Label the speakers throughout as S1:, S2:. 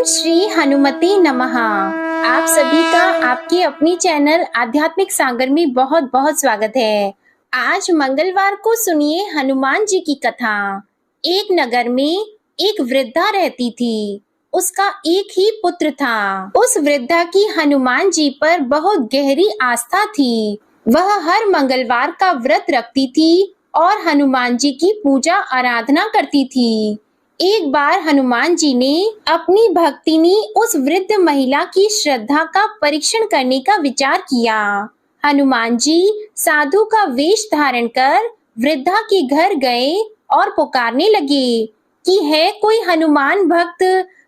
S1: श्री हनुमते नमः। आप सभी का आपके अपनी चैनल आध्यात्मिक सागर में बहुत बहुत स्वागत है। आज मंगलवार को सुनिए हनुमान जी की कथा। एक नगर में एक वृद्धा रहती थी। उसका एक ही पुत्र था। उस वृद्धा की हनुमान जी पर बहुत गहरी आस्था थी। वह हर मंगलवार का व्रत रखती थी और हनुमान जी की पूजा आराधना करती थी। एक बार हनुमान जी ने अपनी भक्तिनी उस वृद्ध महिला की श्रद्धा का परीक्षण करने का विचार किया। हनुमान जी साधु का वेश धारण कर वृद्धा के घर गए और पुकारने लगे कि है कोई हनुमान भक्त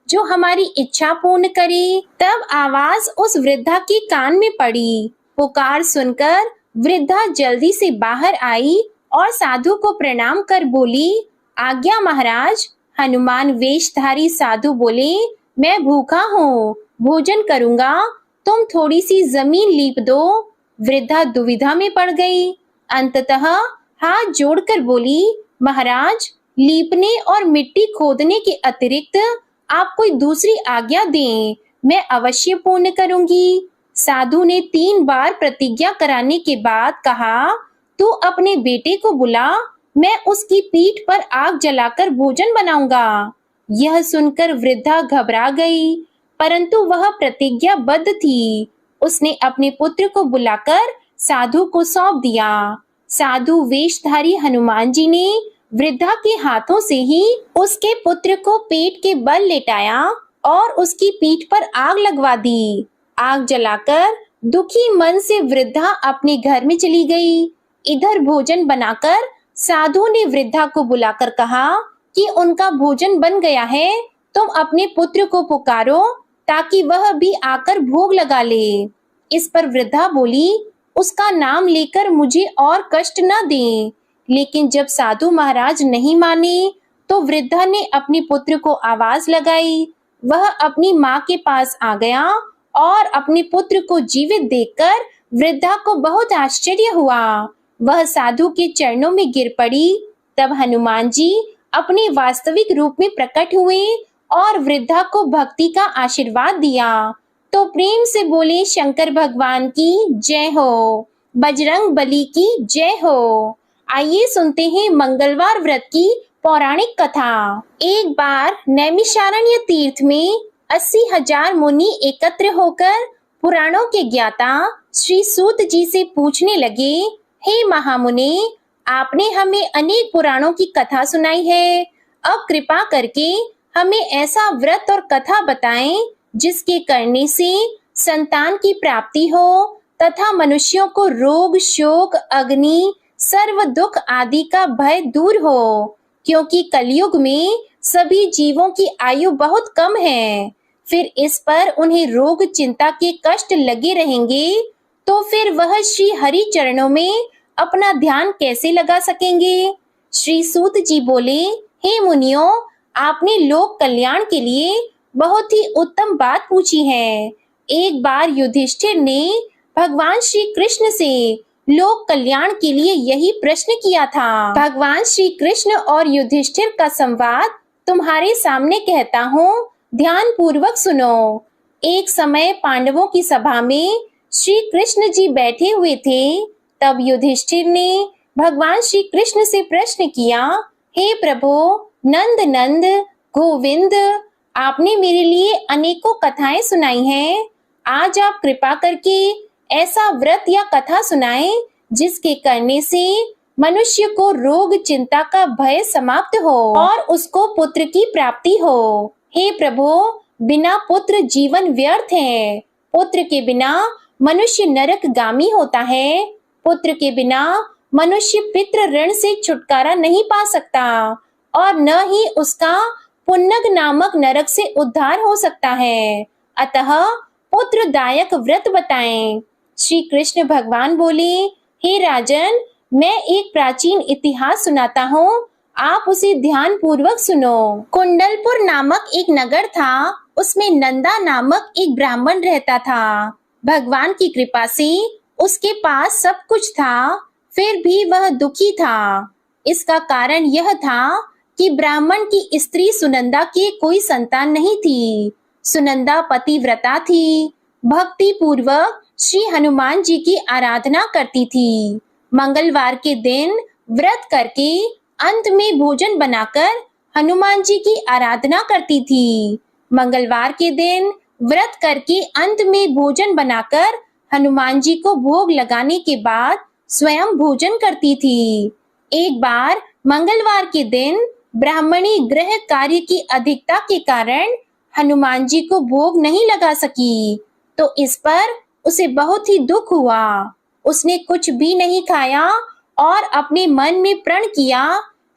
S1: जो हमारी इच्छा पूर्ण करे। तब आवाज उस वृद्धा के कान में पड़ी। पुकार सुनकर वृद्धा जल्दी से बाहर आई और साधु को प्रणाम कर बोली, आज्ञा महाराज। हनुमान वेशधारी साधु बोले, मैं भूखा हूँ, भोजन करूंगा, तुम थोड़ी सी जमीन लीप दो। वृद्धा दुविधा में पड़ गई। अंततः हाथ जोड़कर बोली, महाराज, लीपने और मिट्टी खोदने के अतिरिक्त आप कोई दूसरी आज्ञा दें, मैं अवश्य पूर्ण करूंगी। साधु ने 3 बार प्रतिज्ञा कराने के बाद कहा, तू अपने बेटे को बुला, मैं उसकी पीठ पर आग जलाकर भोजन बनाऊंगा। यह सुनकर वृद्धा घबरा गई, परंतु वह प्रतिज्ञाबद्ध थी। उसने अपने पुत्र को बुलाकर साधु को सौंप दिया। साधु वेशधारी हनुमान जी ने वृद्धा के हाथों से ही उसके पुत्र को पेट के बल लेटाया और उसकी पीठ पर आग लगवा दी। आग जलाकर दुखी मन से वृद्धा अपने घर में चली गई। इधर भोजन बनाकर साधु ने वृद्धा को बुलाकर कहा कि उनका भोजन बन गया है, तुम अपने पुत्र को पुकारो ताकि वह भी आकर भोग लगा ले। इस पर वृद्धा बोली, उसका नाम लेकर मुझे और कष्ट न दें। लेकिन जब साधु महाराज नहीं माने तो वृद्धा ने अपने पुत्र को आवाज लगाई। वह अपनी माँ के पास आ गया और अपने पुत्र को जीवित देखकर वृद्धा को बहुत आश्चर्य हुआ। वह साधु के चरणों में गिर पड़ी। तब हनुमान जी अपने वास्तविक रूप में प्रकट हुए और वृद्धा को भक्ति का आशीर्वाद दिया। तो प्रेम से बोले, शंकर भगवान की जय हो, बजरंग बली की जय हो। आइए सुनते हैं मंगलवार व्रत की पौराणिक कथा। एक बार नैमिषारण्य तीर्थ में 80,000 मुनि एकत्र होकर पुराणों के ज्ञाता श्री सूत जी से पूछने लगे, हे महामुने, आपने हमें अनेक पुराणों की कथा सुनाई है। अब कृपा करके हमें ऐसा व्रत और कथा बताएं जिसके करने से संतान की प्राप्ति हो तथा मनुष्यों को रोग, शोक, अग्नि, सर्व दुख आदि का भय दूर हो, क्योंकि कलयुग में सभी जीवों की आयु बहुत कम है। फिर इस पर उन्हें रोग, चिंता के कष्ट लगे रहेंगे तो फिर वह श्री हरि चरणों में अपना ध्यान कैसे लगा सकेंगे। श्री सूत जी बोले, हे मुनियों, आपने लोक कल्याण के लिए बहुत ही उत्तम बात पूछी है। एक बार युधिष्ठिर ने भगवान श्री कृष्ण से लोक कल्याण के लिए यही प्रश्न किया था। भगवान श्री कृष्ण और युधिष्ठिर का संवाद तुम्हारे सामने कहता हूँ, ध्यान पूर्वक सुनो। एक समय पांडवों की सभा में श्री कृष्ण जी बैठे हुए थे। तब युधिष्ठिर ने भगवान श्री कृष्ण से प्रश्न किया, हे प्रभु, नंद नंद, गोविंद, आपने मेरे लिए अनेकों कथाएं सुनाई हैं। आज आप कृपा करके ऐसा व्रत या कथा सुनाएं जिसके करने से मनुष्य को रोग, चिंता का भय समाप्त हो और उसको पुत्र की प्राप्ति हो। हे प्रभु, बिना पुत्र जीवन व्यर्थ है। पुत्र के बिना मनुष्य नरकगामी होता है। पुत्र के बिना मनुष्य पितृ ऋण से छुटकारा नहीं पा सकता और न ही उसका पुन्नग नामक नरक से उद्धार हो सकता है। अतः पुत्रदायक व्रत बताएं। श्री कृष्ण भगवान बोले, हे राजन, मैं एक प्राचीन इतिहास सुनाता हूँ, आप उसे ध्यान पूर्वक सुनो। कुंडलपुर नामक एक नगर था। उसमें नंदा नामक एक ब्राह्मण रहता था। भगवान की कृपा से उसके पास सब कुछ था, फिर भी वह दुखी था। इसका कारण यह था कि ब्राह्मण की स्त्री सुनंदा की कोई संतान नहीं थी। सुनंदा पतिव्रता थी, भक्ति पूर्वक श्री हनुमान जी की आराधना करती थी। मंगलवार के दिन व्रत करके अंत में भोजन बनाकर हनुमान जी की आराधना करती थी। मंगलवार के दिन व्रत करके अंत में भोजन बनाकर हनुमान जी को भोग लगाने के बाद स्वयं भोजन करती थी। एक बार मंगलवार के दिन ब्राह्मणी गृह कार्य की अधिकता के कारण हनुमान जी को भोग नहीं लगा सकी, तो इस पर उसे बहुत ही दुख हुआ। उसने कुछ भी नहीं खाया और अपने मन में प्रण किया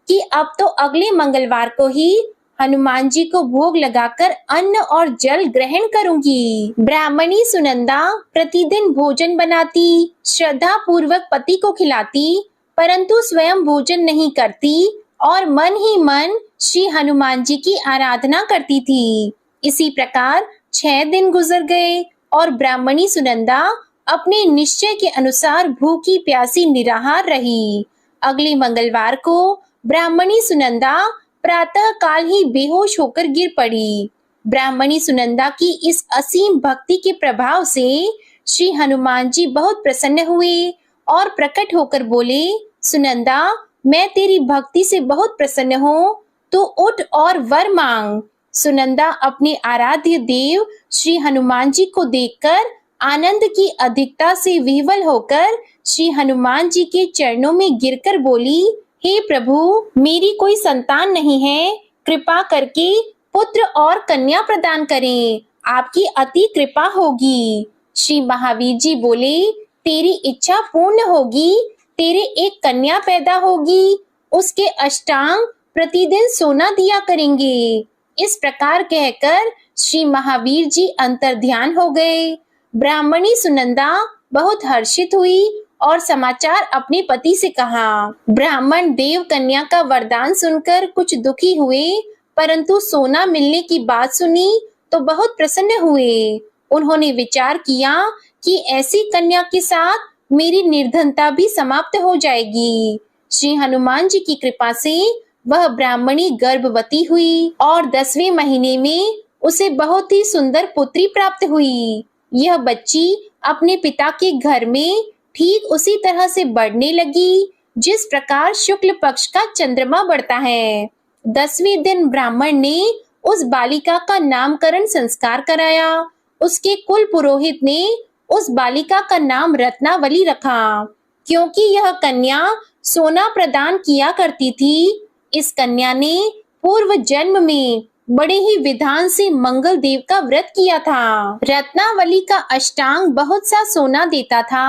S1: कि अब तो अगले मंगलवार को ही हनुमान जी को भोग लगाकर अन्न और जल ग्रहण करूंगी। ब्राह्मणी सुनंदा प्रतिदिन भोजन बनाती, श्रद्धा पूर्वक पति को खिलाती, परंतु स्वयं भोजन नहीं करती और मन ही मन श्री हनुमान जी की आराधना करती थी। इसी प्रकार 6 दिन गुजर गए और ब्राह्मणी सुनंदा अपने निश्चय के अनुसार भूखी प्यासी निराहार रही। अगले मंगलवार को ब्राह्मणी सुनंदा प्रातः काल ही बेहोश होकर गिर पड़ी। ब्राह्मणी सुनंदा की इस असीम भक्ति के प्रभाव से श्री हनुमान जी बहुत प्रसन्न हुए और प्रकट होकर बोले, सुनंदा, मैं तेरी भक्ति से बहुत प्रसन्न हूँ, तू उठ और वर मांग। सुनंदा अपने आराध्य देव श्री हनुमान जी को देखकर आनंद की अधिकता से विह्वल होकर श्री हनुमान जी के चरणों में गिरकर बोली, हे प्रभु, मेरी कोई संतान नहीं है, कृपा करके पुत्र और कन्या प्रदान करें, आपकी अति कृपा होगी। श्री महावीर जी बोले, तेरी इच्छा पूर्ण होगी, तेरे एक कन्या पैदा होगी, उसके अष्टांग प्रतिदिन सोना दिया करेंगे। इस प्रकार कहकर श्री महावीर जी अंतर्ध्यान हो गए। ब्राह्मणी सुनंदा बहुत हर्षित हुई और समाचार अपने पति से कहा। ब्राह्मण देव कन्या का वरदान सुनकर कुछ दुखी हुए, परंतु सोना मिलने की बात सुनी तो बहुत प्रसन्न हुए। उन्होंने विचार किया कि ऐसी कन्या के साथ मेरी निर्धनता भी समाप्त हो जाएगी। श्री हनुमान जी की कृपा से वह ब्राह्मणी गर्भवती हुई और 10वें महीने में उसे बहुत ही सुंदर पुत्री प्राप्त हुई। यह बच्ची अपने पिता के घर में ठीक उसी तरह से बढ़ने लगी जिस प्रकार शुक्ल पक्ष का चंद्रमा बढ़ता है। 10वें दिन ब्राह्मण ने उस बालिका का नामकरण संस्कार कराया। उसके कुल पुरोहित ने उस बालिका का नाम रत्नावली रखा, क्योंकि यह कन्या सोना प्रदान किया करती थी। इस कन्या ने पूर्व जन्म में बड़े ही विधान से मंगल देव का व्रत किया था। रत्नावली का अष्टांग बहुत सा सोना देता था।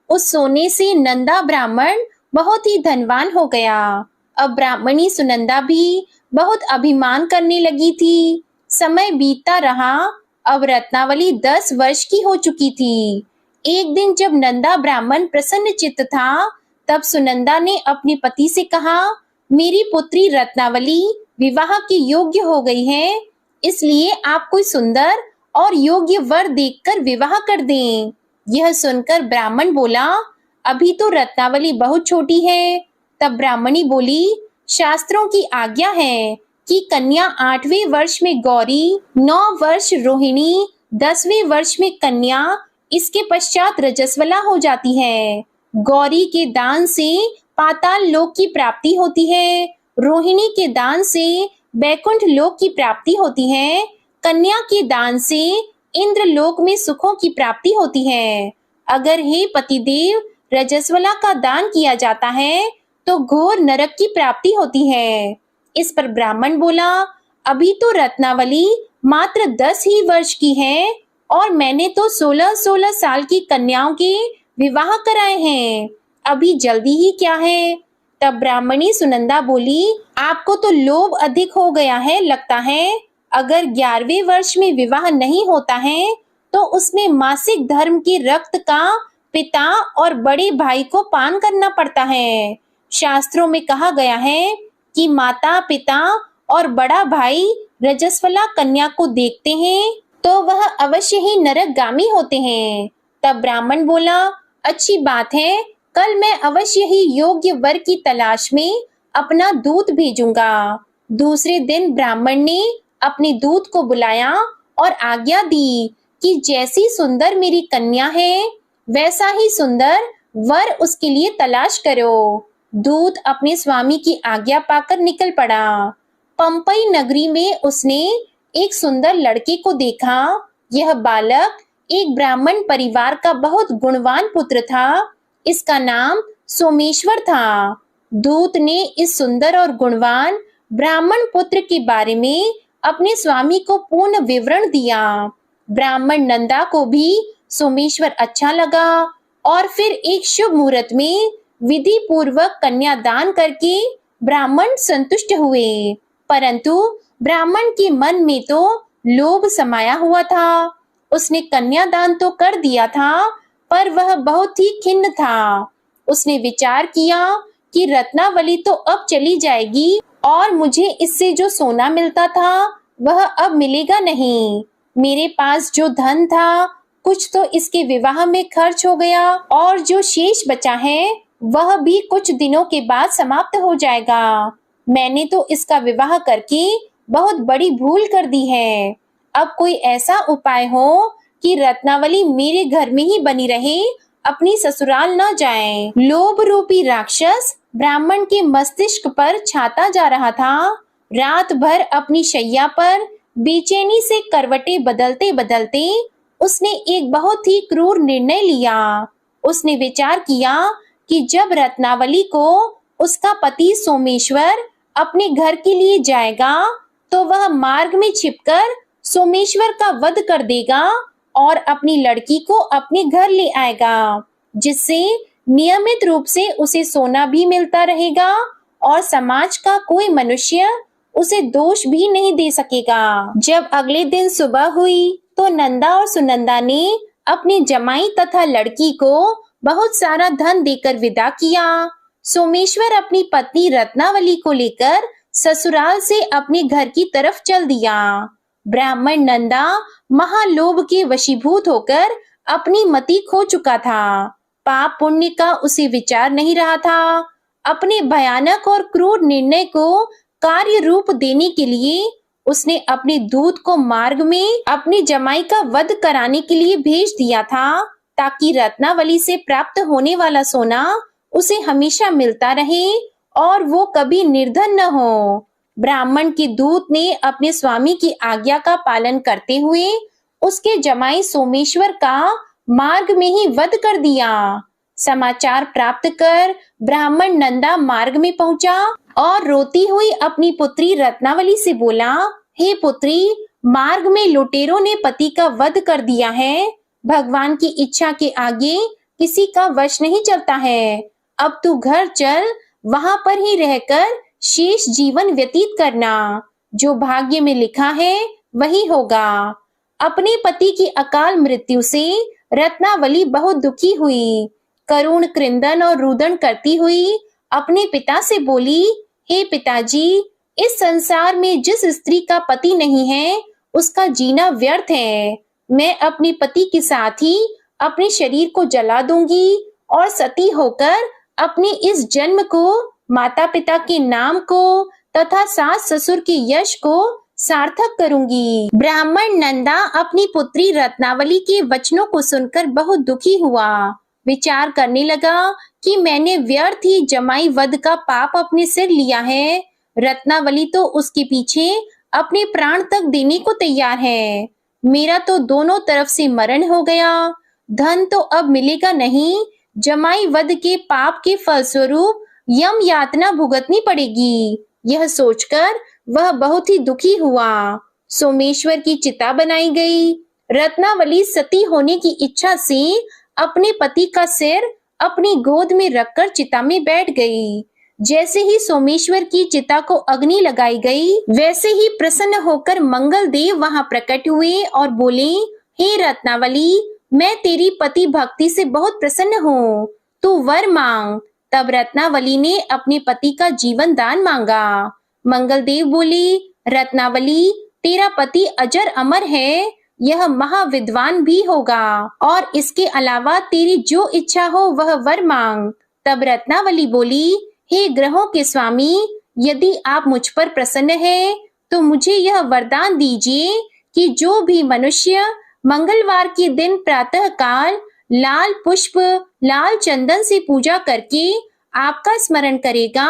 S1: उस सोने से नंदा ब्राह्मण बहुत ही धनवान हो गया। अब ब्राह्मणी सुनंदा भी बहुत अभिमान करने लगी थी। समय बीतता रहा। अब रत्नावली 10 वर्ष की हो चुकी थी। एक दिन जब नंदा ब्राह्मण प्रसन्न चित्त था, तब सुनंदा ने अपने पति से कहा, मेरी पुत्री रत्नावली विवाह के योग्य हो गई है, इसलिए आप कोई सुंदर और योग्य वर देखकर विवाह कर दें। यह सुनकर ब्राह्मण बोला, अभी तो रत्नावली बहुत छोटी है। तब ब्राह्मणी बोली, शास्त्रों की आज्ञा है कि कन्या 8वें वर्ष में गौरी, 9 वर्ष रोहिणी, 10वें वर्ष में कन्या, इसके पश्चात रजस्वला हो जाती है। गौरी के दान से पाताल लोक की प्राप्ति होती है, रोहिणी के दान से बैकुंठ लोक की प्राप्ति होती है, कन्या के दान से इंद्र लोक में सुखों की प्राप्ति होती है। अगर हे पतिदेव रजस्वला का दान किया जाता है तो घोर नरक की प्राप्ति होती है। इस पर ब्राह्मण बोला, अभी तो रत्नावली मात्र 10 ही वर्ष की है और मैंने तो 16-16 साल की कन्याओं के विवाह कराए हैं, अभी जल्दी ही क्या है। तब ब्राह्मणी सुनंदा बोली, आपको तो लोभ अधिक हो गया है लगता है। अगर 11वें वर्ष में विवाह नहीं होता है तो उसमें मासिक धर्म के रक्त का पिता और बड़े भाई को पान करना पड़ता है। शास्त्रों में कहा गया है कि माता, पिता और बड़ा भाई रजस्वला कन्या को देखते हैं तो वह अवश्य ही नरकगामी होते हैं। तब ब्राह्मण बोला, अच्छी बात है, कल मैं अवश्य ही योग्य वर की तलाश में अपना दूत भेजूंगा। दूसरे दिन ब्राह्मण ने अपने दूत को बुलाया और आज्ञा दी कि जैसी सुंदर मेरी कन्या है वैसा ही सुंदर वर उसके लिए तलाश करो। दूत अपने स्वामी की आज्ञा पाकर निकल पड़ा। पंपई नगरी में उसने एक सुंदर लड़के को देखा। यह बालक एक ब्राह्मण परिवार का बहुत गुणवान पुत्र था। इसका नाम सोमेश्वर था। दूत ने इस सुंदर और गुणवान ब्राह्मण पुत्र के बारे में अपने स्वामी को पूर्ण विवरण दिया। ब्राह्मण नंदा को भी सोमेश्वर अच्छा लगा और फिर एक शुभ मुहूर्त में विधि पूर्वक कन्यादान करके ब्राह्मण संतुष्ट हुए। परंतु ब्राह्मण के मन में तो लोभ समाया हुआ था। उसने कन्यादान तो कर दिया था, पर वह बहुत ही खिन्न था। उसने विचार किया कि रत्नावली तो अब चली जाएगी और मुझे इससे जो सोना मिलता था वह अब मिलेगा नहीं। मेरे पास जो धन था कुछ तो इसके विवाह में खर्च हो गया और जो शेष बचा है वह भी कुछ दिनों के बाद समाप्त हो जाएगा। मैंने तो इसका विवाह करके बहुत बड़ी भूल कर दी है। अब कोई ऐसा उपाय हो कि रत्नावली मेरे घर में ही बनी रहे, अपनी ससुराल न जाए। लोभ रूपी राक्षस ब्राह्मण के मस्तिष्क पर छाता जा रहा था। रात भर अपनी शैया पर बेचैनी से करवटें बदलते बदलते उसने एक बहुत ही क्रूर निर्णय लिया। उसने विचार किया कि जब रत्नावली को उसका पति सोमेश्वर अपने घर के लिए जाएगा तो वह मार्ग में छिपकर सोमेश्वर का वध कर देगा और अपनी लड़की को अपने घर ले आएगा, जिससे नियमित रूप से उसे सोना भी मिलता रहेगा और समाज का कोई मनुष्य उसे दोष भी नहीं दे सकेगा। जब अगले दिन सुबह हुई तो नंदा और सुनंदा ने अपने जमाई तथा लड़की को बहुत सारा धन देकर विदा किया। सोमेश्वर अपनी पत्नी रत्नावली को लेकर ससुराल से अपने घर की तरफ चल दिया। ब्राह्मण नंदा महालोभ के वशीभूत होकर अपनी मति खो चुका था। पाप पुण्य का उसे विचार नहीं रहा था। अपने भयानक और क्रूर निर्णय को कार्य रूप देने के लिए उसने अपने दूत को मार्ग में अपनी जमाई का वध कराने के लिए भेज दिया था, ताकि रत्नावली से प्राप्त होने वाला सोना उसे हमेशा मिलता रहे और वो कभी निर्धन न हो। ब्राह्मण के दूत ने अपने स्वामी की आज्ञा का पालन करते हुए उसके जमाई सोमेश्वर का मार्ग में ही वध कर दिया। समाचार प्राप्त कर ब्राह्मण नंदा मार्ग में पहुंचा और रोती हुई अपनी पुत्री रत्नावली से बोला, हे पुत्री, मार्ग में लुटेरों ने पति का वध कर दिया है। भगवान की इच्छा के आगे किसी का वश नहीं चलता है। अब तू घर चल, वहां पर ही रहकर शेष जीवन व्यतीत करना। जो भाग्य में लिखा है वही होगा। अपने पति की अकाल मृत्यु से रत्नावली बहुत दुखी हुई। करुण क्रंदन और रुदन करती हुई अपने पिता से बोली, हे पिताजी, इस संसार में जिस स्त्री का पति नहीं है उसका जीना व्यर्थ है। मैं अपने पति के साथ ही अपने शरीर को जला दूंगी और सती होकर अपने इस जन्म को, माता पिता के नाम को तथा सास ससुर के यश को सार्थक करूंगी। ब्राह्मण नंदा अपनी पुत्री रत्नावली के वचनों को सुनकर बहुत दुखी हुआ। विचार करने लगा कि मैंने व्यर्थ ही जमाई वध का पाप अपने सिर लिया है। रत्नावली तो उसके पीछे अपने प्राण तक देने को तैयार है। मेरा तो दोनों तरफ से मरण हो गया। धन तो अब मिलेगा नहीं। जमाई वध के पाप के फलस्वरूप यम यातना भुगतनी पड़ेगी। यह सोचकर वह बहुत ही दुखी हुआ। सोमेश्वर की चिता बनाई गई। रत्नावली सती होने की इच्छा से अपने पति का सिर अपनी गोद में रखकर चिता में बैठ गई। जैसे ही सोमेश्वर की चिता को अग्नि लगाई गई, वैसे ही प्रसन्न होकर मंगल देव वहां प्रकट हुए और बोले, हे रत्नावली, मैं तेरी पति भक्ति से बहुत प्रसन्न हूँ, तू वर मांग। तब रत्नावली ने अपने पति का जीवन दान मांगा। मंगल देव बोले, रत्नावली, तेरा पति अजर अमर है, यह महाविद्वान भी होगा और इसके अलावा तेरी जो इच्छा हो वह वर मांग। तब रत्नावली बोली, हे ग्रहों के स्वामी, यदि आप मुझ पर प्रसन्न हैं तो मुझे यह वरदान दीजिए कि जो भी मनुष्य मंगलवार के दिन प्रातः काल लाल पुष्प, लाल चंदन से पूजा करके आपका स्मरण करेगा,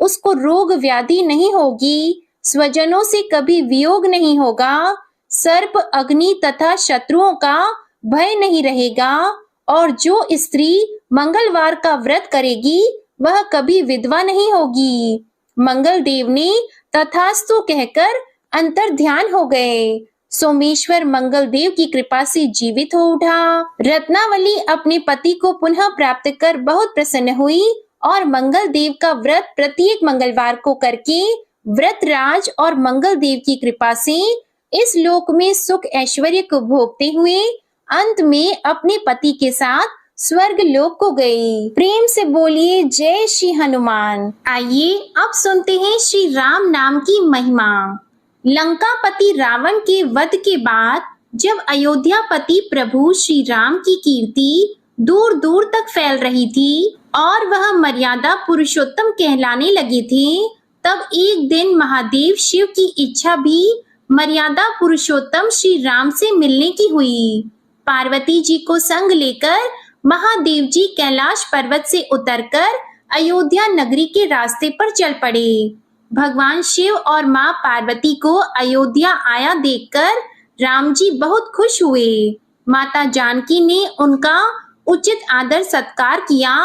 S1: उसको रोग व्याधि नहीं होगी, स्वजनों से कभी वियोग नहीं होगा, सर्प, अग्नि तथा शत्रुओं का भय नहीं रहेगा, और जो स्त्री मंगलवार का व्रत करेगी वह कभी विधवा नहीं होगी। मंगल देव ने तथास्तु कहकर अंतर ध्यान हो गए। सोमेश्वर मंगल देव की कृपा से जीवित हो उठा। रत्नावली अपने पति को पुनः प्राप्त कर बहुत प्रसन्न हुई और मंगल देव का व्रत प्रत्येक मंगलवार को करके व्रतराज और मंगल देव की कृपा से इस लोक में सुख ऐश्वर्य को भोगते हुए अंत में अपने पति के साथ स्वर्ग लोक को गई। प्रेम से बोलिए जय श्री हनुमान। आइए अब सुनते हैं श्री राम नाम की महिमा। लंकापति रावण के वध के बाद जब अयोध्यापति प्रभु श्री राम की कीर्ति दूर दूर तक फैल रही थी और वह मर्यादा पुरुषोत्तम कहलाने लगे थे, तब एक दिन महादेव शिव की इच्छा भी मर्यादा पुरुषोत्तम श्री राम से मिलने की हुई। पार्वती जी को संग लेकर महादेव जी कैलाश पर्वत से उतरकर अयोध्या नगरी के रास्ते पर चल पड़े। भगवान शिव और माँ पार्वती को अयोध्या आया देखकर राम जी बहुत खुश हुए। माता जानकी ने उनका उचित आदर सत्कार किया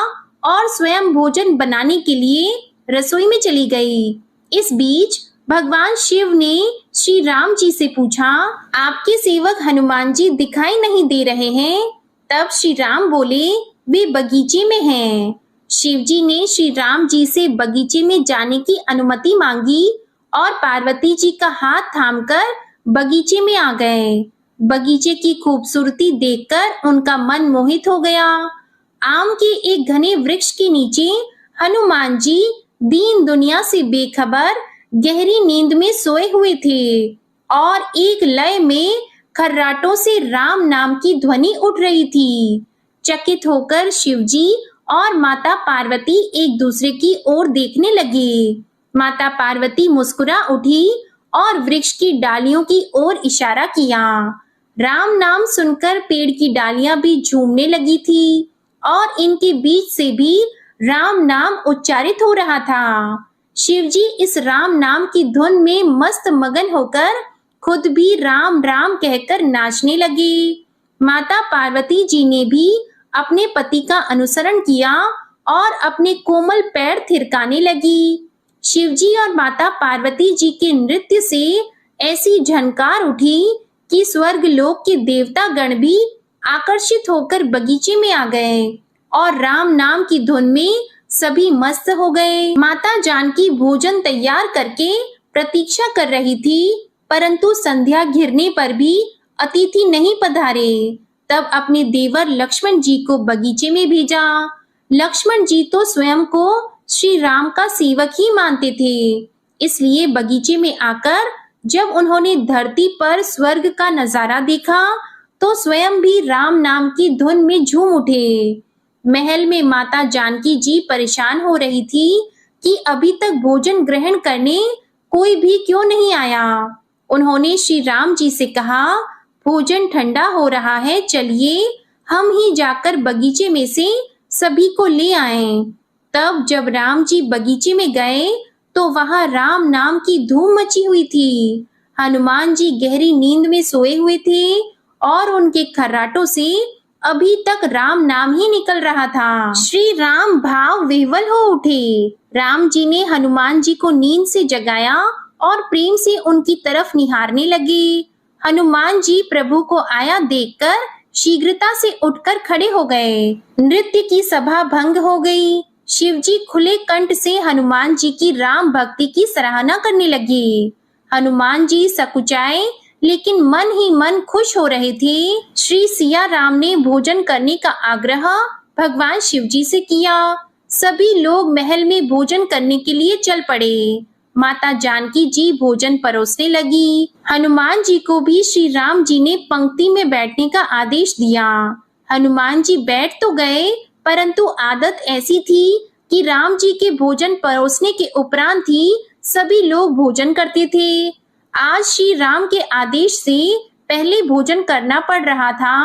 S1: और स्वयं भोजन बनाने के लिए रसोई में चली गई। इस बीच भगवान शिव ने श्री राम जी से पूछा, आपके सेवक हनुमान जी दिखाई नहीं दे रहे हैं। तब श्री राम बोले, वे बगीचे में हैं। शिव जी ने श्री राम जी से बगीचे में जाने की अनुमति मांगी और पार्वती जी का हाथ थामकर बगीचे में आ गए। बगीचे की खूबसूरती देखकर उनका मन मोहित हो गया। आम के एक घने वृक्ष के नीचे हनुमान जी दीन दुनिया से बेखबर गहरी नींद में सोए हुए थे और एक लय में खर्राटों से राम नाम की ध्वनि उठ रही थी। चकित होकर शिवजी और माता पार्वती एक दूसरे की ओर देखने लगे। माता पार्वती मुस्कुरा उठी और वृक्ष की डालियों की ओर इशारा किया। राम नाम सुनकर पेड़ की डालियां भी झूमने लगी थी और इनके बीच से भी राम नाम उच्चारित हो रहा था। शिवजी इस राम नाम की धुन में मस्त मगन होकर खुद भी राम राम कहकर नाचने लगे। माता पार्वती जी ने भी अपने पति का अनुसरण किया और अपने कोमल पैर थिरकाने लगी। शिवजी और माता पार्वती जी के नृत्य से ऐसी झनकार उठी कि स्वर्ग लोक के देवता गण भी आकर्षित होकर बगीचे में आ गए और राम नाम की धुन में सभी मस्त हो गए। माता जानकी भोजन तैयार करके प्रतीक्षा कर रही थी, परंतु संध्या घिरने पर भी अतिथि नहीं पधारे। तब अपने देवर लक्ष्मण जी को बगीचे में भेजा। लक्ष्मण जी तो स्वयं को श्री राम का सेवक ही मानते थे, इसलिए बगीचे में आकर जब उन्होंने धरती पर स्वर्ग का नजारा देखा तो स्वयं भी राम नाम की धुन में झूम उठे। महल में माता जानकी जी परेशान हो रही थी कि अभी तक भोजन ग्रहण करने कोई भी क्यों नहीं आया। उन्होंने श्री राम जी से कहा, भोजन ठंडा हो रहा है, चलिए हम ही जाकर बगीचे में से सभी को ले आएं। तब जब राम जी बगीचे में गए तो वहां राम नाम की धूम मची हुई थी। हनुमान जी गहरी नींद में सोए हुए थे और उनके खर्राटों से अभी तक राम नाम ही निकल रहा था। श्री राम भाव विह्वल हो उठे। राम जी ने हनुमान जी को नींद से जगाया और प्रेम से उनकी तरफ निहारने लगे। हनुमान जी प्रभु को आया देखकर शीघ्रता से उठकर खड़े हो गए। नृत्य की सभा भंग हो गई। शिवजी खुले कंठ से हनुमान जी की राम भक्ति की सराहना करने लगे। हनुमान जी सकुचाए लेकिन मन ही मन खुश हो रहे थे। श्री सिया राम ने भोजन करने का आग्रह भगवान शिवजी से किया। सभी लोग महल में भोजन करने के लिए चल पड़े। माता जानकी जी भोजन परोसने लगी। हनुमान जी को भी श्री राम जी ने पंक्ति में बैठने का आदेश दिया। हनुमान जी बैठ तो गए, परंतु आदत ऐसी थी कि राम जी के भोजन परोसने के उपरांत ही सभी लोग भोजन करते थे। आज श्री राम के आदेश से पहले भोजन करना पड़ रहा था।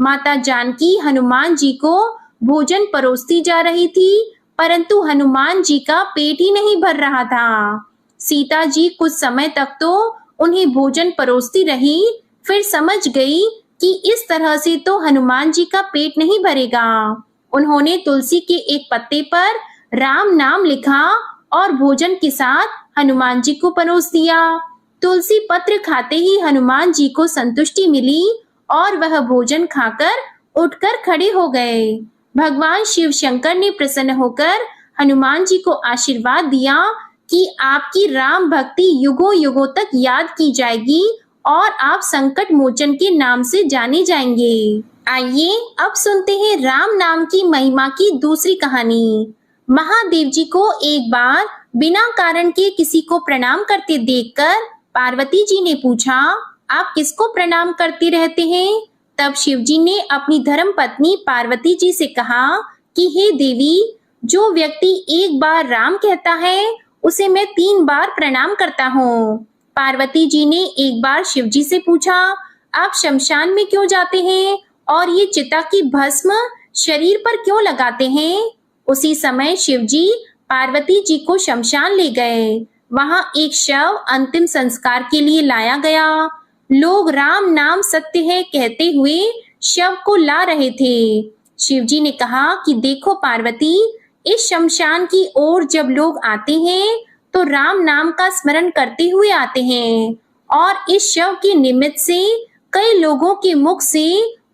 S1: माता जानकी हनुमान जी को भोजन परोसती जा रही थी, परंतु हनुमान जी का पेट ही नहीं भर रहा था। सीता जी कुछ समय तक तो उन्हें भोजन परोसती रही, फिर समझ गई कि इस तरह से तो हनुमान जी का पेट नहीं भरेगा। उन्होंने तुलसी के एक पत्ते पर राम नाम लिखा और भोजन के साथ हनुमान जी को परोस दिया। तुलसी पत्र खाते ही हनुमान जी को संतुष्टि मिली और वह भोजन खाकर उठकर खड़े हो गए। भगवान शिव शंकर ने प्रसन्न होकर हनुमान जी को आशीर्वाद दिया कि आपकी राम भक्ति युगों युगों तक याद की जाएगी और आप संकट मोचन के नाम से जाने जाएंगे। आइए अब सुनते हैं राम नाम की महिमा की दूसरी कहानी। महादेव जी को एक बार बिना कारण के किसी को प्रणाम करते देखकर पार्वती जी ने पूछा, आप किसको प्रणाम करते रहते हैं? तब शिव जी ने अपनी धर्म पत्नी पार्वती जी से कहा कि हे देवी, जो व्यक्ति एक बार राम कहता है उसे मैं 3 बार प्रणाम करता हूँ। पार्वती जी ने एक बार शिव जी से पूछा, आप शमशान में क्यों जाते हैं और ये चिता की भस्म शरीर पर क्यों लगाते हैं? उसी समय शिव जी पार्वती जी को शमशान ले गए। वहां एक शव अंतिम संस्कार के लिए लाया गया। लोग राम नाम सत्य है कहते हुए शव को ला रहे थे। शिव जी ने कहा कि देखो पार्वती, इस शमशान की ओर जब लोग आते हैं तो राम नाम का स्मरण करते हुए आते हैं और इस शव के निमित्त से कई लोगों के मुख से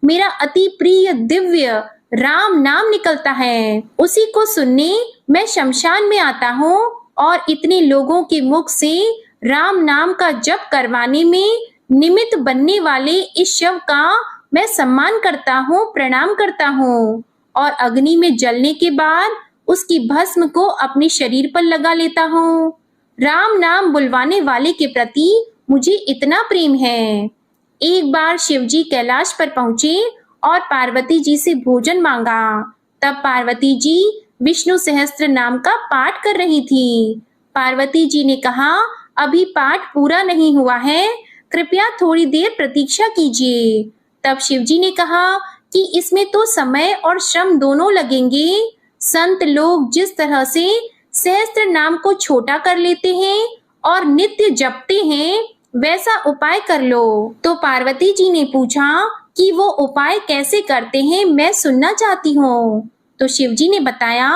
S1: मेरा अति प्रिय दिव्य राम नाम निकलता है। उसी को सुनने मैं शमशान में आता हूँ और इतने लोगों के मुख से राम नाम का जप करवाने में निमित्त बनने वाले इस शव का मैं सम्मान करता हूँ, प्रणाम करता हूँ और अग्नि में जलने के बाद उसकी भस्म को अपने शरीर पर लगा लेता हूँ। राम नाम बुलवाने वाले के प्रति मुझे इतना प्रेम है। एक बार शिव जी कैलाश पर पहुंचे और पार्वती जी से भोजन मांगा। तब पार्वती जी विष्णु सहस्त्र नाम का पाठ कर रही थी। पार्वती जी ने कहा, अभी पाठ पूरा नहीं हुआ है, कृपया थोड़ी देर प्रतीक्षा कीजिए। तब शिव जी ने कहा कि इसमें तो समय और श्रम दोनों लगेंगे। संत लोग जिस तरह से सहस्त्र नाम को छोटा कर लेते हैं और नित्य जपते हैं, वैसा उपाय कर लो। तो पार्वती जी ने पूछा कि वो उपाय कैसे करते हैं, मैं सुनना चाहती हूँ। तो शिव जी ने बताया,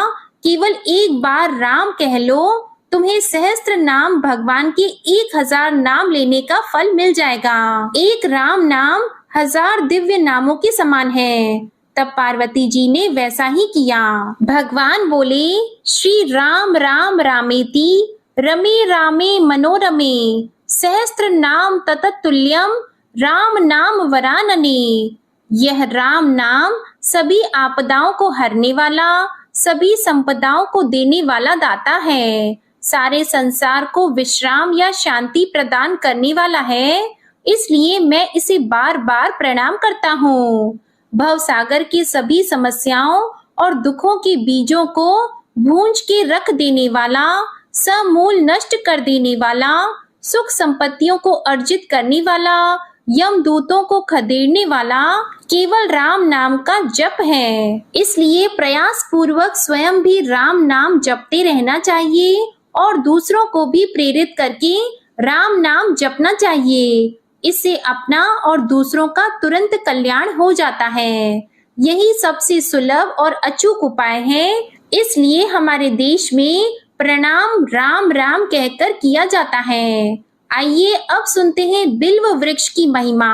S1: केवल एक बार राम कह लो, तुम्हें सहस्त्र नाम भगवान के 1000 नाम लेने का फल मिल जाएगा। एक राम नाम 1000 दिव्य नामों के समान है। तब पार्वती जी ने वैसा ही किया। भगवान बोले, श्री राम राम रामेति रमे रामे मनोरमे सहस्त्र नाम तततुल्यम राम नाम वरानने। यह राम नाम सभी आपदाओं को हरने वाला, सभी संपदाओं को देने वाला दाता है, सारे संसार को विश्राम या शांति प्रदान करने वाला है। इसलिए मैं इसे बार बार प्रणाम करता हूँ। भव सागर की सभी समस्याओं और दुखों के बीजों को भूंज के रख देने वाला, समूल नष्ट कर देने वाला, सुख संपत्तियों को अर्जित करने वाला, यमदूतों को खदेड़ने वाला केवल राम नाम का जप है। इसलिए प्रयास पूर्वक स्वयं भी राम नाम जपते रहना चाहिए और दूसरों को भी प्रेरित करके राम नाम जपना चाहिए। इससे अपना और दूसरों का तुरंत कल्याण हो जाता है। यही सबसे सुलभ और अचूक उपाय है। इसलिए हमारे देश में प्रणाम राम राम कहकर किया जाता है। आइए अब सुनते हैं बिल्व वृक्ष की महिमा।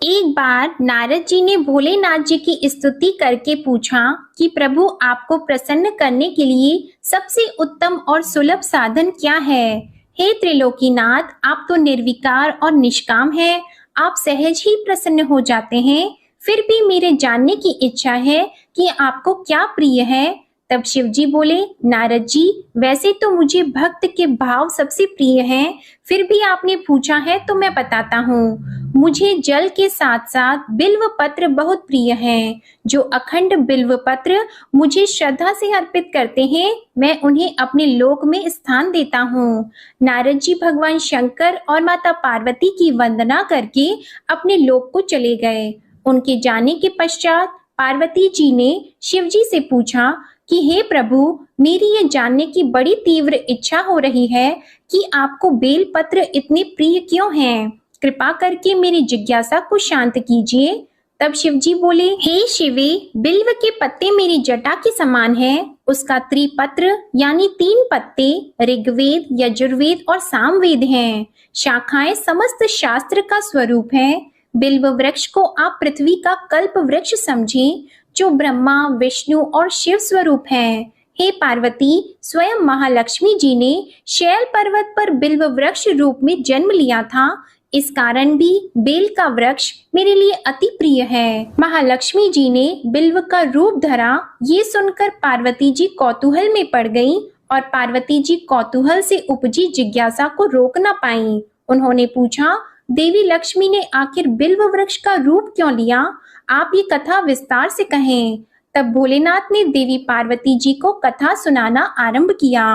S1: एक बार नारद जी ने भोलेनाथ जी की स्तुति करके पूछा कि प्रभु, आपको प्रसन्न करने के लिए सबसे उत्तम और सुलभ साधन क्या है? हे त्रिलोकीनाथ, आप तो निर्विकार और निष्काम हैं। आप सहज ही प्रसन्न हो जाते हैं। फिर भी मेरे जानने की इच्छा है कि आपको क्या प्रिय है। तब शिव जी बोले, नारद जी, वैसे तो मुझे भक्त के भाव सबसे प्रिय हैं, फिर भी आपने पूछा है तो मैं बताता हूँ। मुझे जल के साथ साथ बिल्व पत्र बहुत प्रिय हैं। जो अखंड बिल्व पत्र मुझे श्रद्धा से अर्पित करते हैं, मैं उन्हें अपने लोक में स्थान देता हूँ। नारद जी भगवान शंकर और माता पार्वती की वंदना करके अपने लोक को चले गए। उनके जाने के पश्चात पार्वती जी ने शिव जी से पूछा कि हे प्रभु, मेरी ये जानने की बड़ी तीव्र इच्छा हो रही है कि आपको बेल पत्र इतने प्रिय क्यों हैं? कृपा करके मेरी जिज्ञासा को शांत कीजिए। तब शिव जी बोले, हे शिवे, बिल्व के पत्ते मेरी जटा के समान हैं। उसका त्रिपत्र यानी 3 पत्ते ऋग्वेद, यजुर्वेद और सामवेद हैं। शाखाएं समस्त शास्त्र का स्वरूप है। बिल्व वृक्ष को आप पृथ्वी का कल्प वृक्ष समझें, जो ब्रह्मा, विष्णु और शिव स्वरूप है। हे पार्वती, स्वयं महालक्ष्मी जी ने शैल पर्वत पर बिल्व वृक्ष रूप में जन्म लिया था। इस कारण भी बेल का वृक्ष मेरे लिए अति प्रिय है। महालक्ष्मी जी ने बिल्व का रूप धरा, ये सुनकर पार्वती जी कौतूहल में पड़ गईं और पार्वती जी कौतूहल से उपजी जिज्ञासा को रोक न पाईं। उन्होंने पूछा, देवी लक्ष्मी ने आखिर बिल्व वृक्ष का रूप क्यों लिया? आप ये कथा विस्तार से कहें। तब भोलेनाथ ने देवी पार्वती जी को कथा सुनाना आरंभ किया।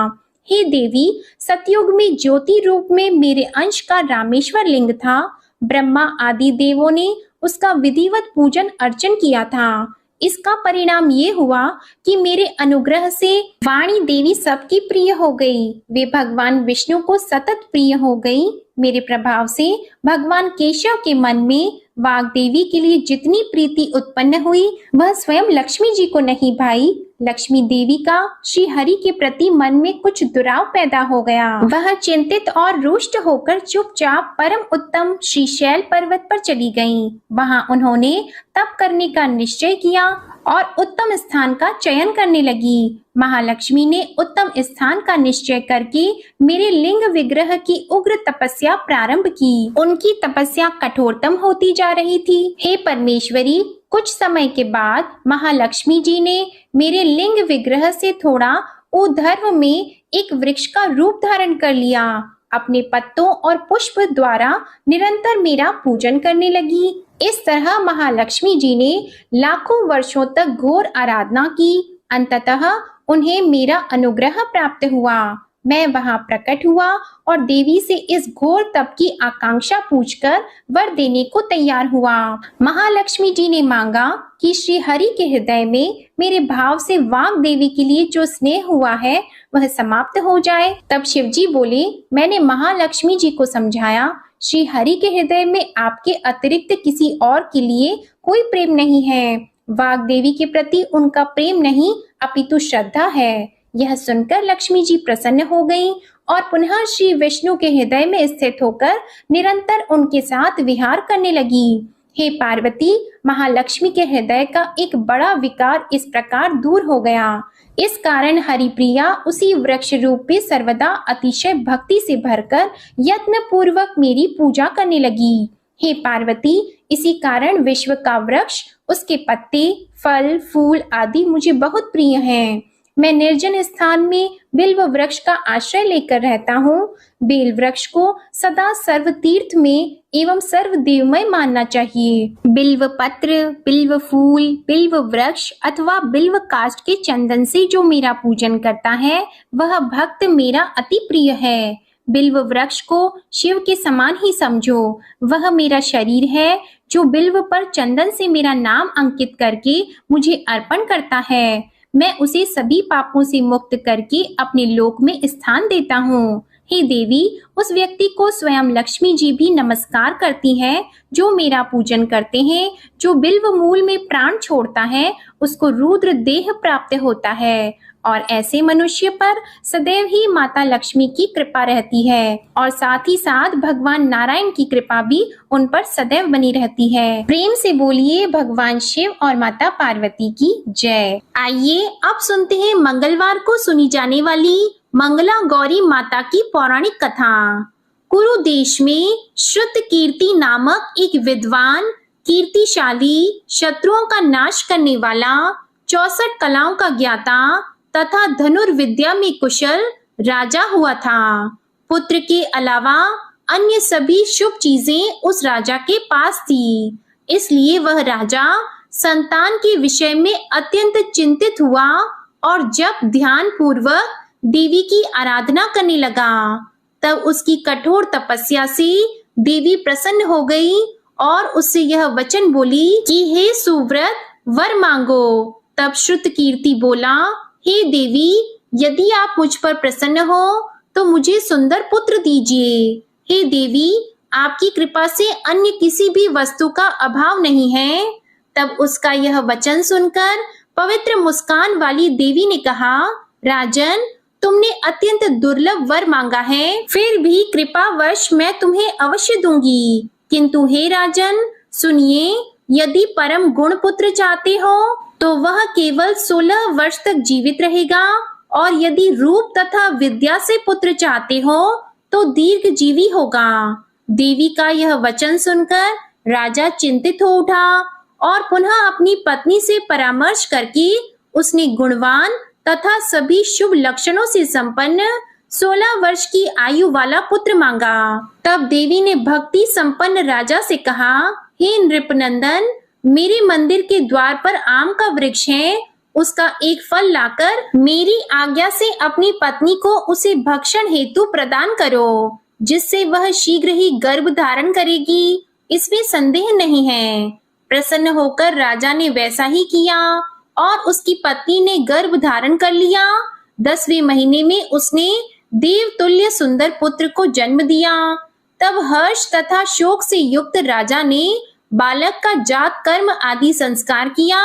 S1: हे देवी, सतयुग में ज्योति रूप में मेरे अंश का रामेश्वर लिंग था। ब्रह्मा आदि देवों ने उसका विधिवत पूजन अर्चन किया था। इसका परिणाम ये हुआ कि मेरे अनुग्रह से वाणी देवी सबकी प्रिय हो गई। वे भगवान विष्णु को सतत प्रिय हो गई। मेरे प्रभाव से भगवान केशव के मन में वाग देवी के लिए जितनी प्रीति उत्पन्न हुई, वह स्वयं लक्ष्मी जी को नहीं भाई। लक्ष्मी देवी का श्री हरि के प्रति मन में कुछ दुराव पैदा हो गया। वह चिंतित और रुष्ट होकर चुपचाप परम उत्तम श्री शैल पर्वत पर चली गईं। वहां उन्होंने तप करने का निश्चय किया और उत्तम स्थान का चयन करने लगी। महालक्ष्मी ने उत्तम स्थान का निश्चय करके मेरे लिंग विग्रह की उग्र तपस्या प्रारंभ की। उनकी तपस्या कठोरतम होती जा रही थी। हे परमेश्वरी, कुछ समय के बाद महालक्ष्मी जी ने मेरे लिंग विग्रह से थोड़ा ऊर्ध्व में एक वृक्ष का रूप धारण कर लिया। अपने पत्तों और पुष्प द्वारा निरंतर मेरा पूजन करने लगी। इस तरह महालक्ष्मी जी ने लाखों वर्षों तक घोर आराधना की। अंततः उन्हें मेरा अनुग्रह प्राप्त हुआ। मैं वहां प्रकट हुआ और देवी से इस घोर तप की आकांक्षा पूछकर वर देने को तैयार हुआ। महालक्ष्मी जी ने मांगा कि श्री हरि के हृदय में मेरे भाव से वाग देवी के लिए जो स्नेह हुआ है वह समाप्त हो जाए। तब शिव जी बोले, मैंने महालक्ष्मी जी को समझाया, श्री हरि के हृदय में आपके अतिरिक्त किसी और के लिए कोई प्रेम नहीं है। वाग देवी के प्रति उनका प्रेम नहीं अपितु श्रद्धा है। यह सुनकर लक्ष्मी जी प्रसन्न हो गईं और पुनः श्री विष्णु के हृदय में स्थित होकर निरंतर उनके साथ विहार करने लगी। हे पार्वती, महालक्ष्मी के हृदय का एक बड़ा विकार इस प्रकार दूर हो गया। इस कारण हरिप्रिया उसी वृक्ष रूप में सर्वदा अतिशय भक्ति से भरकर यत्न पूर्वक मेरी पूजा करने लगी। हे पार्वती, इसी कारण विश्व का वृक्ष, उसके पत्ते, फल, फूल आदि मुझे बहुत प्रिय हैं। मैं निर्जन स्थान में बिल्व वृक्ष का आश्रय लेकर रहता हूँ। बेल वृक्ष को सदा सर्व तीर्थ में एवं सर्व देवमय मानना चाहिए। बिल्व पत्र, बिल्व फूल, बिल्व वृक्ष अथवा बिल्व काष्ठ के चंदन से जो मेरा पूजन करता है वह भक्त मेरा अति प्रिय है। बिल्व वृक्ष को शिव के समान ही समझो। वह मेरा शरीर है जो बिल्व पर चंदन से मेरा नाम अंकित करके मुझे अर्पण करता है। मैं उसे सभी पापों से मुक्त करके अपने लोक में स्थान देता हूँ। हे देवी, उस व्यक्ति को स्वयं लक्ष्मी जी भी नमस्कार करती है जो मेरा पूजन करते हैं। जो बिल्व मूल में प्राण छोड़ता है उसको रुद्र देह प्राप्त होता है और ऐसे मनुष्य पर सदैव ही माता लक्ष्मी की कृपा रहती है और साथ ही साथ भगवान नारायण की कृपा भी उन पर सदैव बनी रहती है। प्रेम से बोलिए भगवान शिव और माता पार्वती की जय। आइए अब सुनते हैं मंगलवार को सुनी जाने वाली मंगला गौरी माता की पौराणिक कथा। कुरु देश में श्रुत कीर्ति नामक एक विद्वान, कीर्तिशाली, शत्रुओं का नाश करने वाला, 64 कलाओं का ज्ञाता तथा धनुर्विद्या में कुशल राजा हुआ था। पुत्र के अलावा अन्य सभी शुभ चीजें उस राजा के पास थी, इसलिए वह राजा संतान के विषय में अत्यंत चिंतित हुआ और जब ध्यान पूर्वक देवी की आराधना करने लगा, तब उसकी कठोर तपस्या से देवी प्रसन्न हो गई और उससे यह वचन बोली कि हे सुव्रत, वर मांगो। तब श्रुतकीर्ति बोला, हे देवी, यदि आप मुझ पर प्रसन्न हो तो मुझे सुंदर पुत्र दीजिए। हे देवी, आपकी कृपा से अन्य किसी भी वस्तु का अभाव नहीं है। तब उसका यह वचन सुनकर पवित्र मुस्कान वाली देवी ने कहा, राजन, तुमने अत्यंत दुर्लभ वर मांगा है, फिर भी कृपावश मैं तुम्हें अवश्य दूंगी। किंतु हे राजन, सुनिए, यदि परम गुण पुत्र चाहते हो तो वह केवल 16 वर्ष तक जीवित रहेगा, और यदि रूप तथा विद्या से पुत्र चाहते हो तो दीर्घ जीवी होगा। देवी का यह वचन सुनकर राजा चिंतित हो उठा और पुनः अपनी पत्नी से परामर्श करके उसने गुणवान तथा सभी शुभ लक्षणों से संपन्न 16 वर्ष की आयु वाला पुत्र मांगा। तब देवी ने भक्ति संपन्न राजा से कहा, हे नृपनंदन, मेरे मंदिर के द्वार पर आम का वृक्ष है, उसका एक फल लाकर मेरी आज्ञा से अपनी पत्नी को उसे भक्षण हेतु प्रदान करो, जिससे वह शीघ्र ही गर्भ धारण करेगी, इसमें संदेह नहीं है। प्रसन्न होकर राजा ने वैसा ही किया और उसकी पत्नी ने गर्भ धारण कर लिया। 10वें महीने में उसने देवतुल्य सुंदर पुत्र को जन्म दिया। तब हर्ष तथा शोक से युक्त राजा ने बालक का जात कर्म आदि संस्कार किया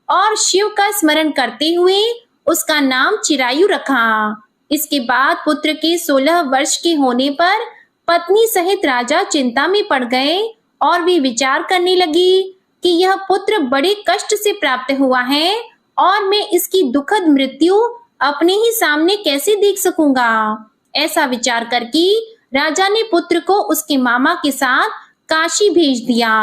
S1: और शिव का स्मरण करते हुए उसका नाम चिरायु रखा। इसके बाद पुत्र के 16 वर्ष के होने पर पत्नी सहित राजा चिंता में पड़ गए और वे विचार करने लगे कि यह पुत्र बड़े कष्ट से प्राप्त हुआ है और मैं इसकी दुखद मृत्यु अपने ही सामने कैसे देख सकूंगा। ऐसा विचार करके राजा ने पुत्र को उसके मामा के साथ काशी भेज दिया।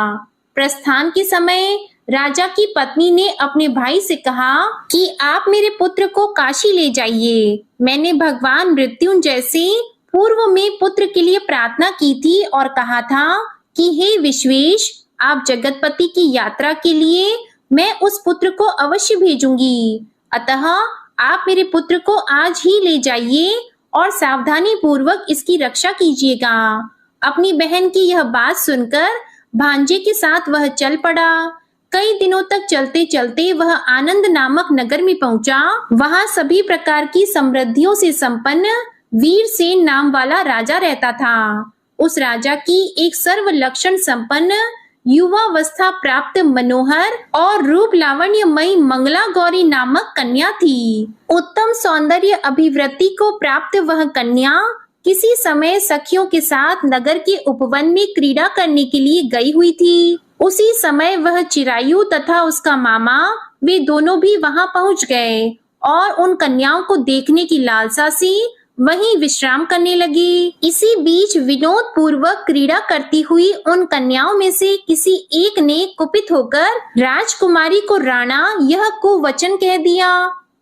S1: प्रस्थान के समय राजा की पत्नी ने अपने भाई से कहा कि आप मेरे पुत्र को काशी ले जाइए। मैंने भगवान मृत्युंजय से पूर्व में पुत्र के लिए प्रार्थना की थी और कहा था कि हे विश्वेश, आप जगतपति की यात्रा के लिए मैं उस पुत्र को अवश्य भेजूंगी। अतः आप मेरे पुत्र को आज ही ले जाइए और सावधानी पूर्वक इसकी रक्षा कीजिएगा। अपनी बहन की यह बात सुनकर भांजे के साथ वह चल पड़ा। कई दिनों तक चलते चलते वह आनंद नामक नगर में पहुंचा। वहां सभी प्रकार की समृद्धियों से संपन्न वीरसेन नाम वाला राजा रहता था। उस राजा की एक सर्व लक्षण संपन्न युवावस्था प्राप्त मनोहर और रूप लावण्यमयी मंगला गौरी नामक कन्या थी। उत्तम सौंदर्य अभिवृद्धि को प्राप्त वह कन्या किसी समय सखियों के साथ नगर के उपवन में क्रीड़ा करने के लिए गई हुई थी। उसी समय वह चिरायु तथा उसका मामा वे दोनों भी वहां पहुंच गए और उन कन्याओं को देखने की लालसा से वहीं विश्राम करने लगे। इसी बीच विनोद पूर्वक क्रीड़ा करती हुई उन कन्याओं में से किसी एक ने कुपित होकर राजकुमारी को राणा यह कुवचन कह दिया।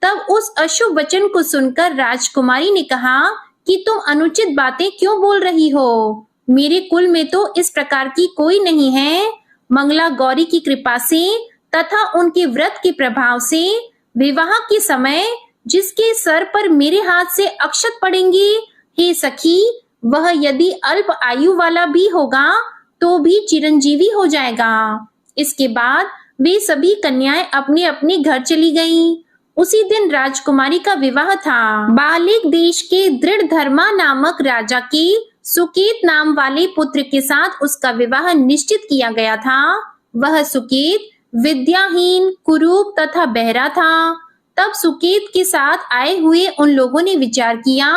S1: तब उस अशुभ वचन को सुनकर राजकुमारी ने कहा कि तुम अनुचित बातें क्यों बोल रही हो? मेरे कुल में तो इस प्रकार की कोई नहीं है। मंगला गौरी की कृपा से तथा उनके व्रत के प्रभाव से विवाह के समय जिसके सर पर मेरे हाथ से अक्षत पड़ेंगे, हे सखी, वह यदि अल्प आयु वाला भी होगा तो भी चिरंजीवी हो जाएगा। इसके बाद वे सभी कन्याएं अपने अपने घर चली गईं। उसी दिन राजकुमारी का विवाह था। बालिक देश के दृढ़धर्मा नामक राजा के सुकेत नाम वाले पुत्र के साथ उसका विवाह निश्चित किया गया था। वह सुकेत विद्याहीन, कुरूप तथा बहरा था। तब सुकेत के साथ आए हुए उन लोगों ने विचार किया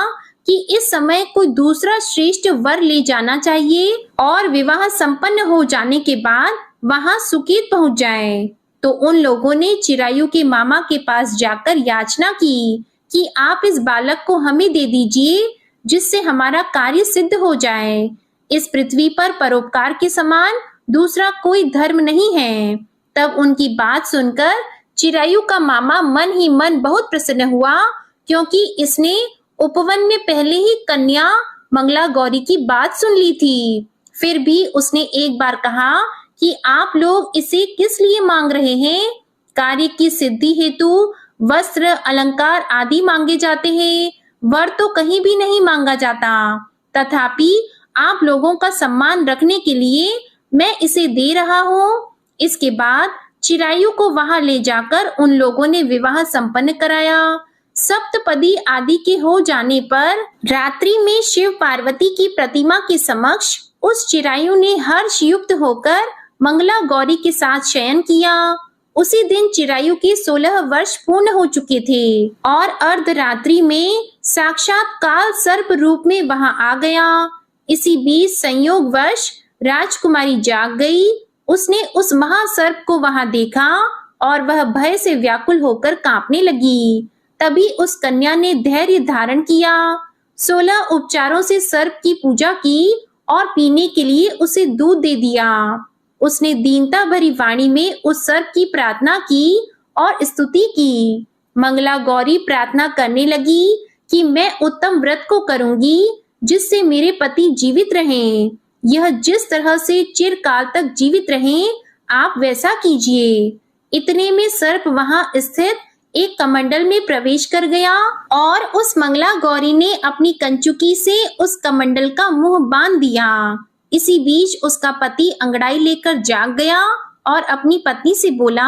S1: कि इस समय कोई दूसरा श्रेष्ठ वर ले जाना चाहिए और विवाह संपन्न हो जाने के बाद वहां सुकेत पहुंच जाए। तो उन लोगों ने चिरायु के मामा के पास जाकर याचना की कि आप इस बालक को हमें दे दीजिए, जिससे हमारा कार्य सिद्ध हो जाए। इस पृथ्वी पर परोपकार के समान दूसरा कोई धर्म नहीं है। तब उनकी बात सुनकर चिरायु का मामा मन ही मन बहुत प्रसन्न हुआ क्योंकि इसने उपवन में पहले ही कन्या मंगला गौरी की बात सुन ली थी। फिर भी उसने एक बार कहा कि आप लोग इसे किस लिए मांग रहे हैं? कार्य की सिद्धि हेतु वस्त्र, अलंकार आदि मांगे जाते हैं, वर तो कहीं भी नहीं मांगा जाता। तथापि आप लोगों का सम्मान रखने के लिए मैं इसे दे रहा हूँ। इसके बाद चिरायु को वहां ले जाकर उन लोगों ने विवाह संपन्न कराया। सप्तपदी आदि के हो जाने पर रात्रि में शिव पार्वती की प्रतिमा के समक्ष उस चिरायु ने हर्ष युक्त होकर मंगला गौरी के साथ शयन किया। उसी दिन चिरायु के 16 वर्ष पूर्ण हो चुके थे और अर्धरात्रि में साक्षात काल सर्प रूप में वहां आ गया। इसी बीच संयोगवश राजकुमारी जाग गई। उसने उस महासर्प को वहां देखा और वह भय से व्याकुल होकर कांपने लगी। तभी उस कन्या ने धैर्य धारण किया, 16 उपचारों से सर्प की पूजा की और पीने के लिए उसे दूध दे दिया। उसने दीनता भरी वाणी में उस सर्प की प्रार्थना की और स्तुति की। मंगला गौरी प्रार्थना करने लगी कि मैं उत्तम व्रत को करूंगी जिससे मेरे पति जीवित रहें। यह जिस तरह से चिरकाल तक जीवित रहें, आप वैसा कीजिए। इतने में सर्प वहां स्थित एक कमंडल में प्रवेश कर गया और उस मंगला गौरी ने अपनी कंचुकी से उस कमंडल का मुंह बांध दिया। इसी बीच उसका पति अंगड़ाई लेकर जाग गया और अपनी पत्नी से बोला,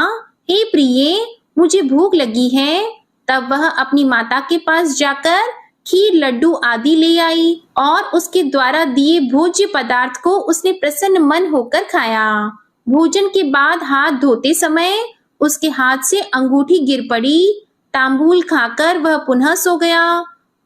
S1: हे प्रिये, मुझे भूख लगी है। तब वह अपनी माता के पास जाकर खीर, लड्डू आदि ले आई और उसके द्वारा दिए भोज्य पदार्थ को उसने प्रसन्न मन होकर खाया। भोजन के बाद हाथ धोते समय उसके हाथ से अंगूठी गिर पड़ी। तांबूल खाकर वह पुनः सो गया।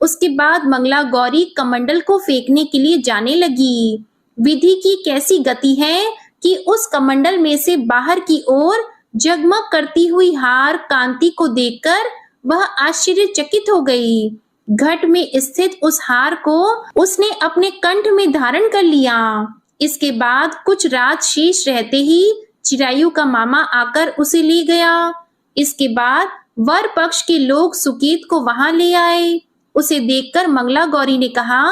S1: उसके बाद मंगला गौरी कमंडल को फेंकने के लिए जाने लगी। विधि की कैसी गति है कि उस कमंडल में से बाहर की ओर जगमग करती हुई हार कांति को देखकर वह आश्चर्यचकित हो गई। घट में स्थित उस हार को उसने अपने कंठ में धारण कर लिया। इसके बाद कुछ रात शेष रहते ही चिरायु का मामा आकर उसे ले गया। इसके बाद वर पक्ष के लोग सुकेत को वहां ले आए। उसे देखकर मंगला गौरी ने कहा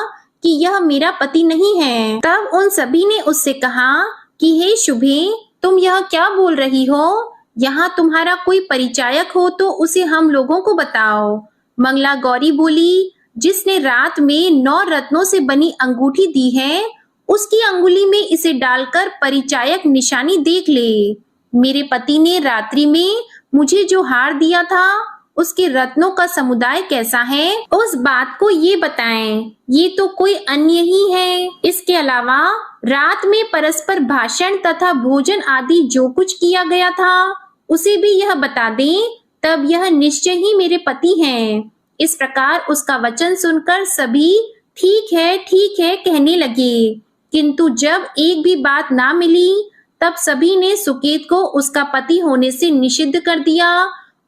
S1: कि यह मेरा पति नहीं है। तब उन सभी ने उससे कहा कि हे शुभे, तुम यह क्या बोल रही हो? यहाँ तुम्हारा कोई परिचायक हो तो उसे हम लोगों को बताओ। मंगला गौरी बोली, जिसने रात में 9 रत्नों से बनी अंगूठी दी है, उसकी अंगुली में इसे डालकर परिचायक निशानी देख ले। मेरे पति ने रात्रि में मुझे जो हार दिया था, उसके रत्नों का समुदाय कैसा है, उस बात को ये बताएं। ये तो कोई अन्य ही है। इसके अलावा रात में परस्पर भाषण तथा भोजन आदि जो कुछ किया गया था, उसे भी यह बता दें, तब यह निश्चय ही मेरे पति हैं। इस प्रकार उसका वचन सुनकर सभी ठीक है कहने लगे, किंतु जब एक भी बात ना मिली, तब सभी ने सुकेत को उसका पति होने से निषिद्ध कर दिया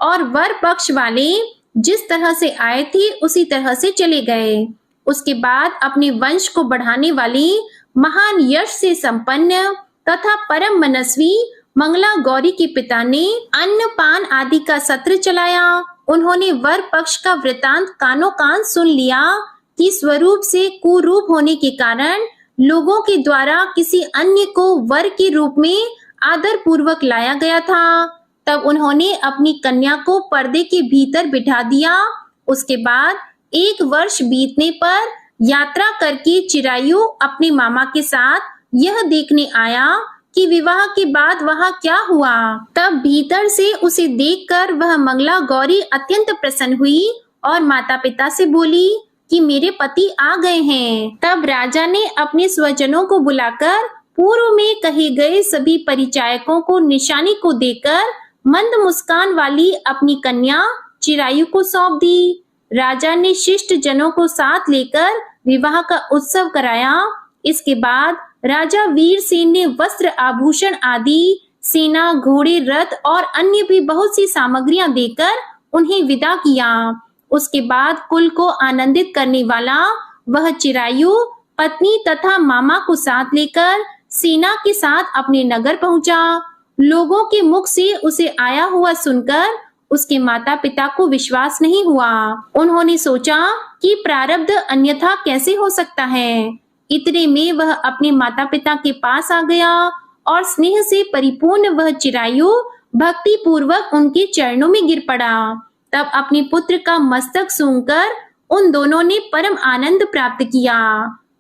S1: और वर पक्ष वाले जिस तरह से आए थे उसी तरह से चले गए। उसके बाद अपने वंश को बढ़ाने वाली महान यश से संपन्न तथा परम मनस्वी मंगला गौरी के पिता ने अन्न पान आदि का सत्र चलाया। उन्होंने वर पक्ष का वृतांत कानों कान सुन लिया कि स्वरूप से कुरूप होने के कारण लोगों के द्वारा किसी अन्य को वर के रूप में आदर पूर्वक लाया गया था। तब उन्होंने अपनी कन्या को पर्दे के भीतर बिठा दिया। उसके बाद 1 वर्ष बीतने पर यात्रा करके चिरायु अपने मामा के साथ यह देखने आया कि विवाह के बाद वहां क्या हुआ। तब भीतर से उसे देखकर वह मंगला गौरी अत्यंत प्रसन्न हुई और माता पिता से बोली कि मेरे पति आ गए हैं। तब राजा ने अपने स्वजनों को बुलाकर पूर्व में कहे गए सभी परिचायकों को निशानी को देकर मंद मुस्कान वाली अपनी कन्या चिरायु को सौंप दी। राजा ने शिष्ट जनों को साथ लेकर विवाह का उत्सव कराया। इसके बाद राजा वीरसेन ने वस्त्र, आभूषण आदि, सेना, घोड़े, रथ और अन्य भी बहुत सी सामग्रियां देकर उन्हें विदा किया। उसके बाद कुल को आनंदित करने वाला वह चिरायु पत्नी तथा मामा को साथ लेकर सेना के साथ अपने नगर पहुंचा। लोगों के मुख से उसे आया हुआ सुनकर उसके माता पिता को विश्वास नहीं हुआ। उन्होंने सोचा कि प्रारब्ध अन्यथा कैसे हो सकता है। इतने में वह अपने माता पिता के पास आ गया और स्नेह से परिपूर्ण वह चिरायु भक्ति पूर्वक उनके चरणों में गिर पड़ा। तब अपने पुत्र का मस्तक सूंघकर उन दोनों ने परम आनंद प्राप्त किया।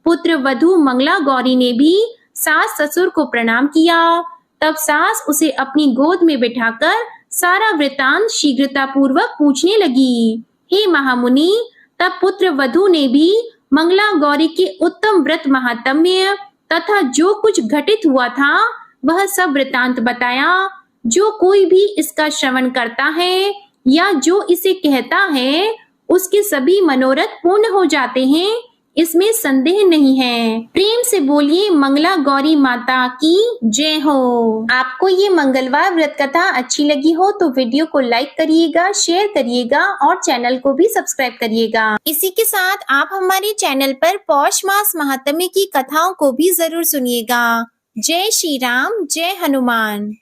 S1: पुत्र वधू मंगला गौरी ने भी सास ससुर को प्रणाम किया। तब सास उसे अपनी गोद में बिठाकर सारा वृतांत शीघ्रता पूर्वक पूछने लगी। हे महामुनि, तब पुत्र वधू ने भी मंगला गौरी के उत्तम व्रत महात्म्य तथा जो कुछ घटित हुआ था वह सब वृतांत बताया। जो कोई भी इसका श्रवण करता है या जो इसे कहता है उसके सभी मनोरथ पूर्ण हो जाते हैं, इसमें संदेह नहीं है। प्रेम से बोलिए मंगला गौरी माता की जय हो। आपको ये मंगलवार व्रत कथा अच्छी लगी हो तो वीडियो को लाइक करिएगा, शेयर करिएगा और चैनल को भी सब्सक्राइब करिएगा। इसी के साथ आप हमारे चैनल पर पौष मास महात्म्य की कथाओं को भी जरूर सुनिएगा। जय श्री राम, जय हनुमान।